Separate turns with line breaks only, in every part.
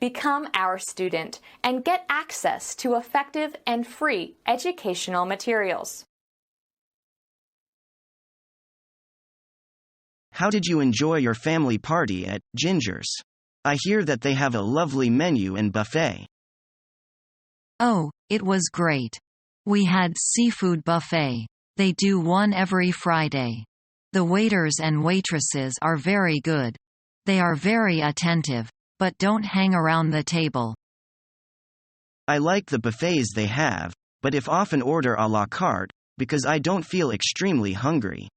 become our student and get access to effective and free educational materials.
How did you enjoy your family party at Ginger's? I hear that they have a lovely menu and buffet.
Oh, it was great. We had seafood buffet. They do one every Friday. The waiters and waitresses are very good. They are very attentive, but don't hang around the table.
I like the buffets they have, but if often order à la carte, because I don't feel extremely hungry.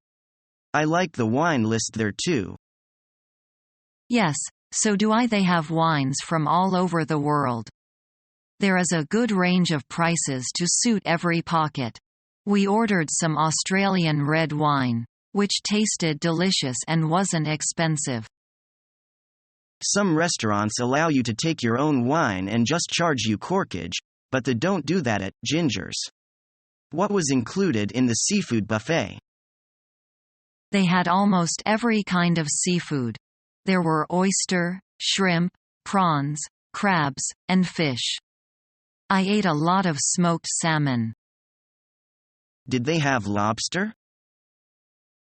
I like the wine list there too.
Yes, so do I. They have wines from all over the world. There is a good range of prices to suit every pocket. We ordered some Australian red wine, which tasted delicious and wasn't expensive.
Some restaurants allow you to take your own wine and just charge you corkage, but they don't do that at Ginger's. What was included in the seafood buffet?
They had almost every kind of seafood. There were oyster, shrimp, prawns, crabs, and fish. I ate a lot of smoked salmon.
Did they have lobster?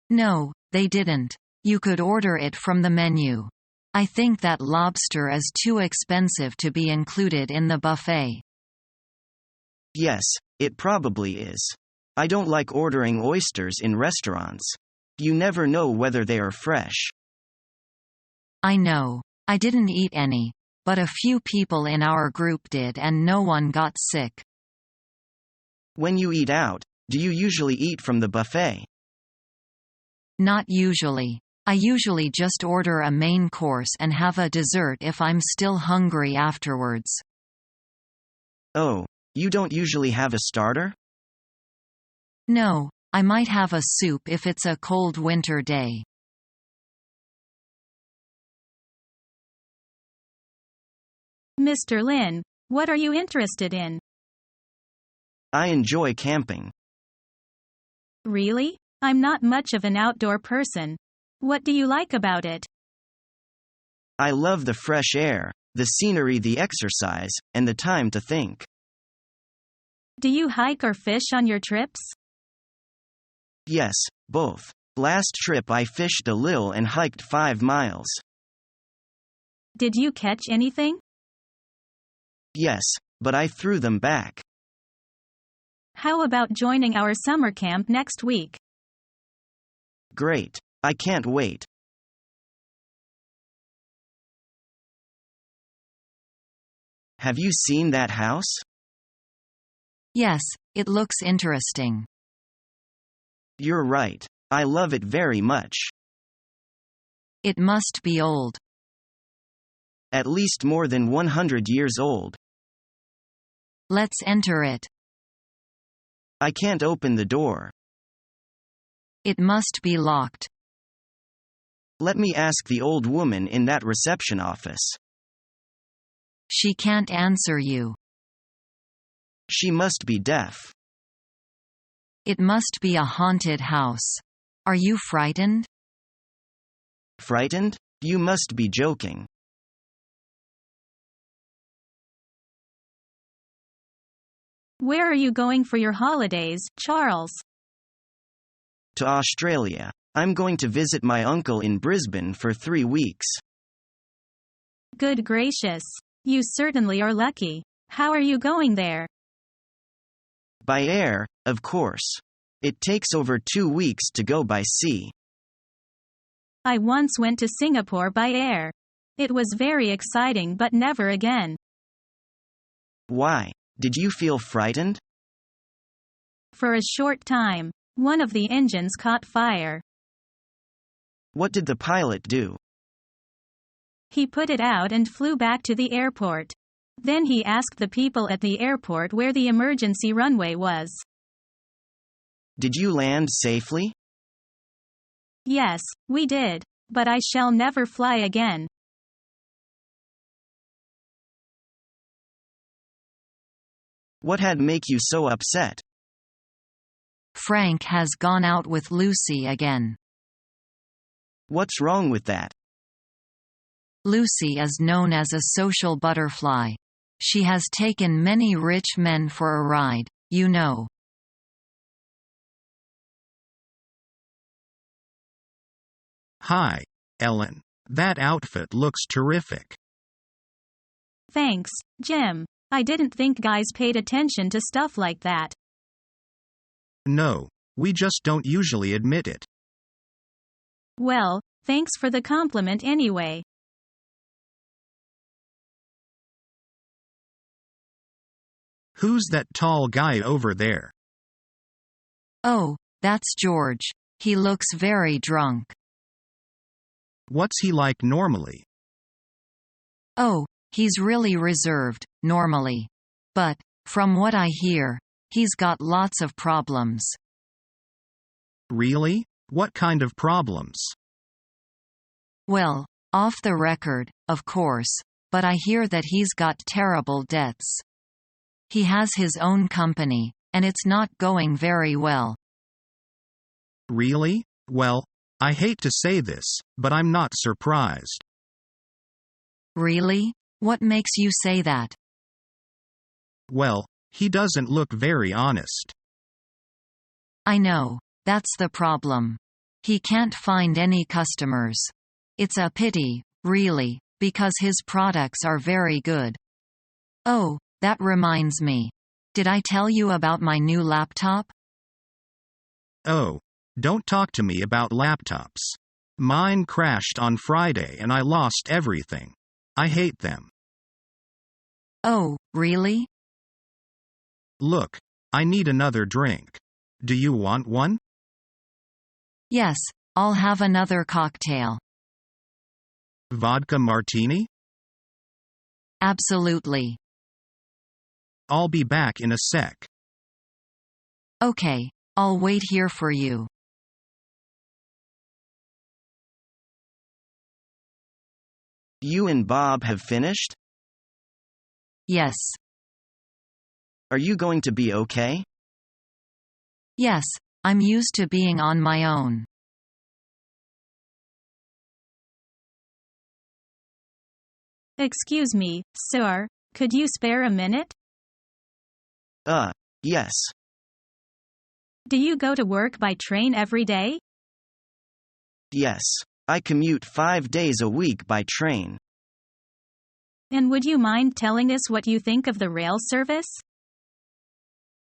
No, they didn't. You could order it from the menu. I think that lobster is too expensive to be included in the buffet.
Yes, it probably is. I don't like ordering oysters in restaurants. You never know whether they are fresh.
I know. I didn't eat any, but a few people in our group did and no one got sick.
When you eat out, do you usually eat from the buffet?
Not usually. I usually just order a main course and have a dessert if I'm still hungry afterwards.
Oh, you don't usually have a starter?
No, I might have a soup if it's a cold winter day.
Mr. Lin, what are you interested in?
I enjoy camping.
Really? I'm not much of an outdoor person. What do you like about it?
I love the fresh air, the scenery, the exercise, and the time to think.
Do you hike or fish on your trips?
Yes, both. Last trip I fished a little and hiked 5 miles.
Did you catch anything?
Yes, but I threw them back.
How about joining our summer camp next week?
Great. I can't wait. Have you seen that house?
Yes, it looks interesting.
You're right. I love it very much.
It must be old.
At least more than 100 years old.
Let's enter it.
I can't open the door.
It must be locked.
Let me ask the old woman in that reception office.
She can't answer you.
She must be deaf.
It must be a haunted house. Are you frightened?
Frightened? You must be joking.
Where are you going for your holidays, Charles?
To Australia. I'm going to visit my uncle in Brisbane for 3 weeks.
Good gracious. You certainly are lucky. How are you going there?
By air, of course. It takes over 2 weeks to go by sea.
I once went to Singapore by air. It was very exciting, but never again.
Why? Did you feel frightened?
For a short time. One of the engines caught fire.
What did the pilot do?
He put it out and flew back to the airport. Then he asked the people at the airport where the emergency runway was.
Did you land safely?
Yes, we did. But I shall never fly again.
What had make you so upset?
Frank has gone out with Lucy again.
What's wrong with that?
Lucy is known as a social butterfly. She has taken many rich men for a ride, you know.
Hi, Ellen. That outfit looks terrific.
Thanks, Jim. I didn't think guys paid attention to stuff like that.
No, we just don't usually admit it.
Well, thanks for the compliment anyway.
Who's that tall guy over there?
Oh, that's George. He looks very drunk.
What's he like normally?
Oh, he's really reserved, normally. But, from what I hear, he's got lots of problems.
Really? What kind of problems?
Well, off the record, of course, but I hear that he's got terrible debts. He has his own company, and it's not going very well.
Really? Well, I hate to say this, but I'm not surprised.
Really? What makes you say that?
Well, he doesn't look very honest.
I know, that's the problem. He can't find any customers. It's a pity, really, because his products are very good. Oh, that reminds me. Did I tell you about my new laptop?
Oh, don't talk to me about laptops. Mine crashed on Friday and I lost everything. I hate them.
Oh, really?
Look, I need another drink. Do you want one?
Yes, I'll have another cocktail.
Vodka martini?
Absolutely.
I'll be back in a sec.
Okay, I'll wait here for you.
You and Bob have finished?
Yes.
Are you going to be okay?
Yes, I'm used to being on my own.
Excuse me, sir, could you spare a minute?
Yes.
Do you go to work by train every day?
Yes. I commute 5 days a week by train.
And would you mind telling us what you think of the rail service?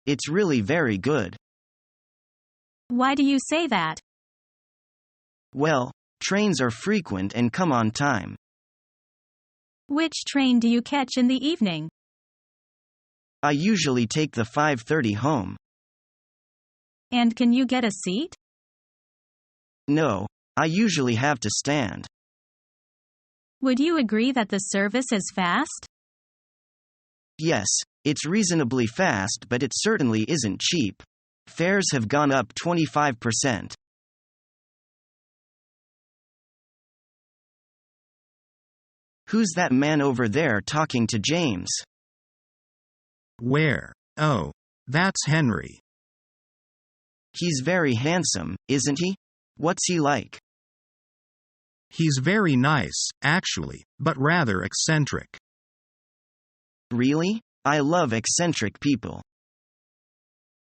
It's really very good.
Why do you say that?
Well, trains are frequent and come on time.
Which train do you catch in the evening?
I usually take the 5:30 home.
And can you get a seat?
No, I usually have to stand.
Would you agree that the service is fast?
Yes, it's reasonably fast, but it certainly isn't cheap. Fares have gone up 25%. Who's that man over there talking to James?
Where? Oh, that's Henry.
He's very handsome, isn't he? What's he like?
He's very nice, actually, but rather eccentric.
Really? I love eccentric people.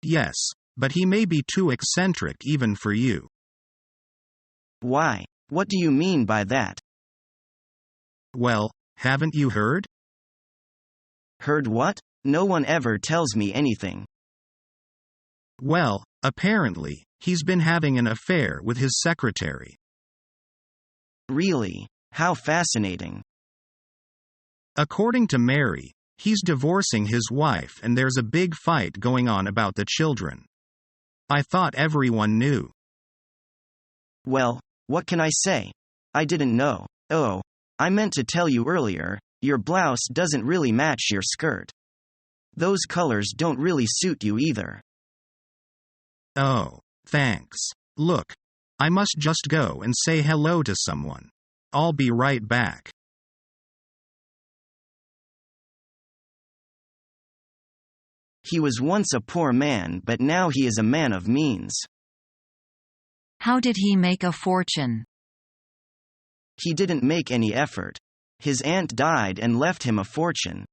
Yes, but he may be too eccentric even for you.
Why? What do you mean by that?
Well, haven't you heard?
Heard what? No one ever tells me anything.
Well, apparently, he's been having an affair with his secretary.
Really? How fascinating.
According to Mary, he's divorcing his wife and there's a big fight going on about the children. I thought everyone knew.
Well, what can I say? I didn't know. Oh, I meant to tell you earlier, your blouse doesn't really match your skirt. Those colors don't really suit you either.
Oh, thanks. Look, I must just go and say hello to someone. I'll be right back.
He was once a poor man, but now he is a man of means.
How did he make a fortune?
He didn't make any effort. His aunt died and left him a fortune.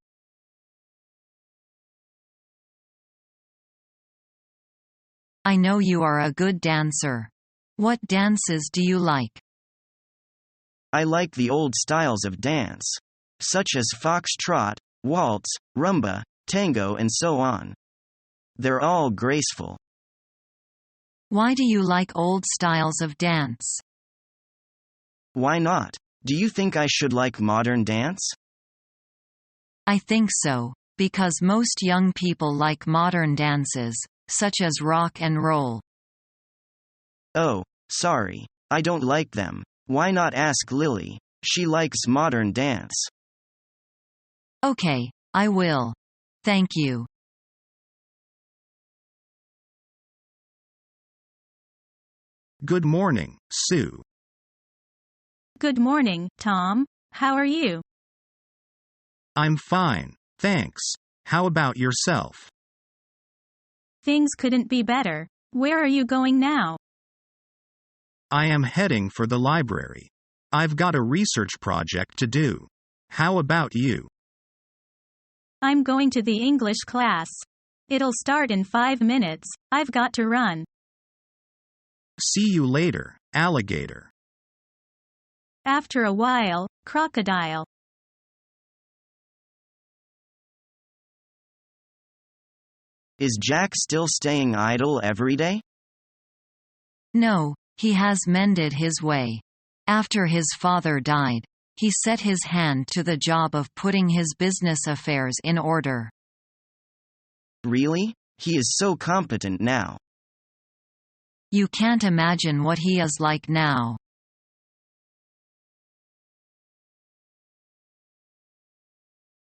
I know you are a good dancer. What dances do you like?
I like the old styles of dance, such as foxtrot, waltz, rumba, tango, and so on. They're all graceful.
Why do you like old styles of dance?
Why not? Do you think I should like modern dance?
I think so, because most young people like modern dances, such as rock and roll.
Oh, sorry. I don't like them. Why not ask Lily? She likes modern dance.
Okay, I will. Thank you.
Good morning, Sue.
Good morning, Tom. How are you?
I'm fine, thanks. How about yourself?
Things couldn't be better. Where are you going now?
I am heading for the library. I've got a research project to do. How about you?
I'm going to the English class. It'll start in 5 minutes. I've got to run.
See you later, alligator.
After a while, crocodile.
Is Jack still staying idle every day?
No, he has mended his way. After his father died, he set his hand to the job of putting his business affairs in order.
Really? He is so competent now.
You can't imagine what he is like now.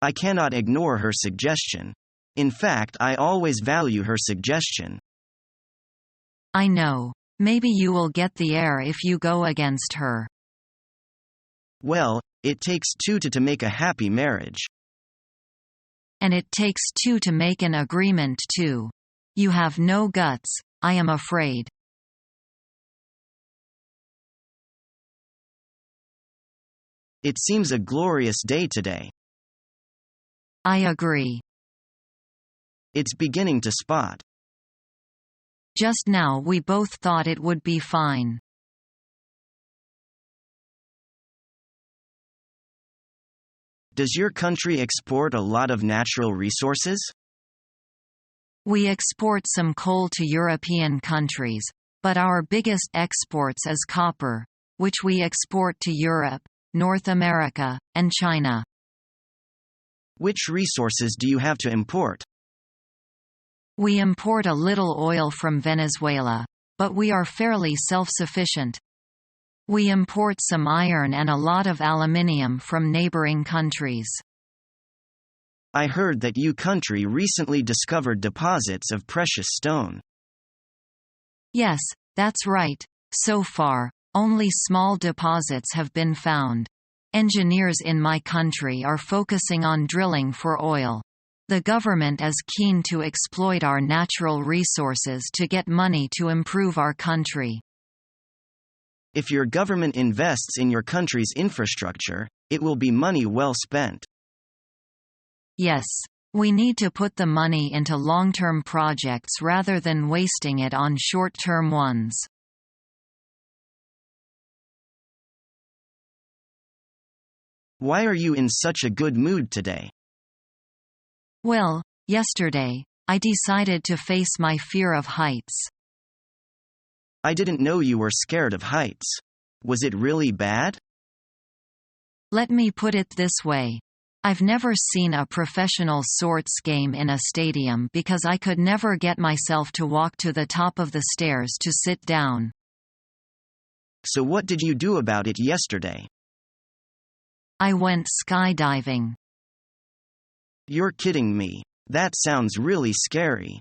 I cannot ignore her suggestion. In fact, I always value her suggestion.
I know. Maybe you will get the heir if you go against her.
Well, it takes two to make a happy marriage.
And it takes two to make an agreement too. You have no guts, I am afraid.
It seems a glorious day today.
I agree.
It's beginning to spot.
Just now we both thought it would be fine.
Does your country export a lot of natural resources?
We export some coal to European countries, but our biggest exports is copper, which we export to Europe, North America, and China.
Which resources do you have to import?
We import a little oil from Venezuela, but we are fairly self-sufficient. We import some iron and a lot of aluminium from neighboring countries.
I heard that your country recently discovered deposits of precious stone.
Yes, that's right. So far, only small deposits have been found. Engineers in my country are focusing on drilling for oil. The government is keen to exploit our natural resources to get money to improve our country.
If your government invests in your country's infrastructure, it will be money well spent.
Yes. We need to put the money into long-term projects rather than wasting it on short-term ones.
Why are you in such a good mood today?
Well, yesterday, I decided to face my fear of heights.
I didn't know you were scared of heights. Was it really bad?
Let me put it this way. I've never seen a professional sorts game in a stadium because I could never get myself to walk to the top of the stairs to sit down.
So what did you do about it yesterday?
I went skydiving.
You're kidding me. That sounds really scary.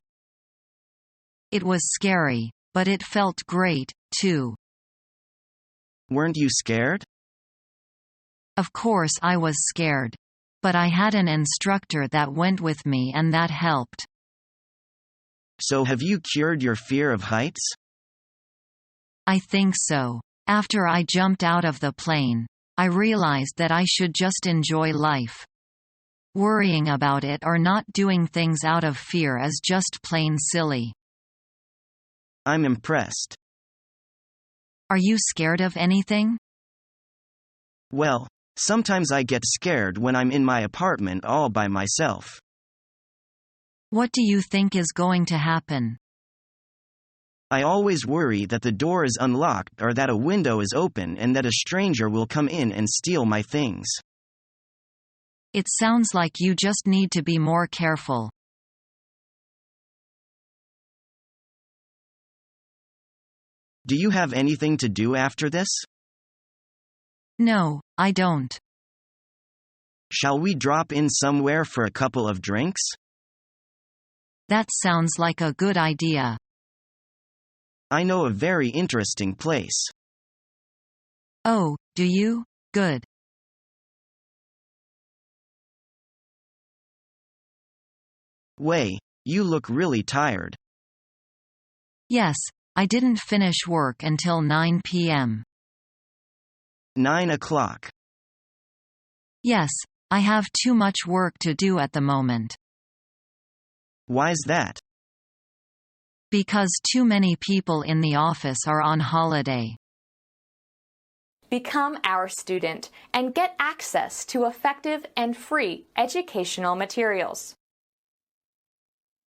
It was scary, but it felt great, too.
Weren't you scared?
Of course I was scared. But I had an instructor that went with me and that helped.
So have you cured your fear of heights?
I think so. After I jumped out of the plane, I realized that I should just enjoy life. Worrying about it or not doing things out of fear is just plain silly.
I'm impressed.
Are you scared of anything?
Well, sometimes I get scared when I'm in my apartment all by myself.
What do you think is going to happen?
I always worry that the door is unlocked or that a window is open and that a stranger will come in and steal my things.
It sounds like you just need to be more careful.
Do you have anything to do after this?
No, I don't.
Shall we drop in somewhere for a couple of drinks?
That sounds like a good idea.
I know a very interesting place.
Oh, do you? Good.
Wei, you look really tired.
Yes, I didn't finish work until 9 p.m.
9 o'clock.
Yes, I have too much work to do at the moment.
Why's that?
Because too many people in the office are on holiday.
Become our student and get access to effective and free educational materials.